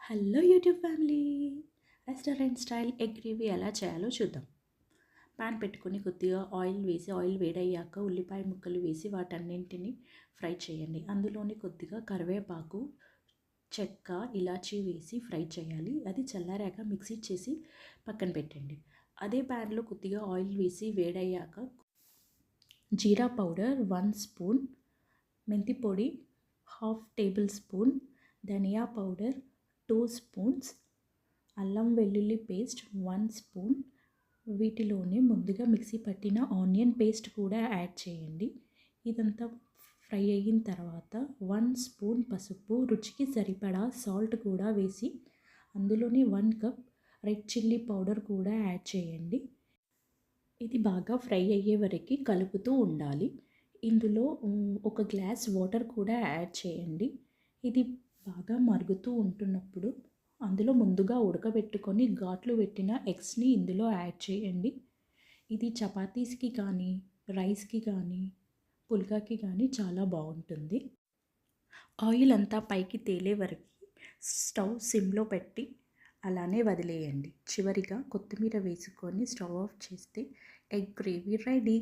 Hello YouTube family. Restaurant style egg gravy ఎలా చేయాలో చూద్దాం. పాన్ పెట్టుకొని కొద్దిగా ఆయిల్ వేసి ఆయిల్ వేడయ్యాక ఉల్లిపాయ ముక్కలు వేసి వాటన్నింటిని ఫ్రై చేయండి. అందులోని కొద్దిగా కరివేపాకు, చెక్క, ఇలాచీ వేసి ఫ్రై చేయాలి. అది చల్లారాక మిక్సీ చేసి పక్కన పెట్టండి. అదే ప్యాన్లో కొద్దిగా ఆయిల్ వేసి వేడయ్యాక జీరా పౌడర్ 1 స్పూన్, మెంతి పొడి హాఫ్ టేబుల్ స్పూన్, ధనియా పౌడర్ 2 స్పూన్స్, అల్లం వెల్లుల్లి పేస్ట్ 1 స్పూన్, వీటిలోనే ముందుగా మిక్సీ పట్టిన ఆనియన్ పేస్ట్ కూడా యాడ్ చేయండి. ఇదంతా ఫ్రై అయిన తర్వాత 1 స్పూన్ పసుపు, రుచికి సరిపడా సాల్ట్ కూడా వేసి అందులోనే 1 కప్ రెడ్ చిల్లీ పౌడర్ కూడా యాడ్ చేయండి. ఇది బాగా ఫ్రై అయ్యే వరకు కలుపుతూ ఉండాలి. ఇందులో ఒక గ్లాస్ వాటర్ కూడా యాడ్ చేయండి. ఇది బాగా మరుగుతూ ఉంటున్నప్పుడు అందులో ముందుగా ఉడకబెట్టుకొని ఘాట్లు పెట్టిన ఎగ్స్ని ఇందులో యాడ్ చేయండి. ఇది చపాతీస్కి కానీ, రైస్కి కానీ, పుల్కాకి కానీ చాలా బాగుంటుంది. ఆయిల్ అంతా పైకి తేలే వరకు స్టవ్ సిమ్లో పెట్టి అలానే వదిలేయండి. చివరిగా కొత్తిమీర వేసుకొని స్టవ్ ఆఫ్ చేస్తే ఎగ్ గ్రేవీ రెడీ.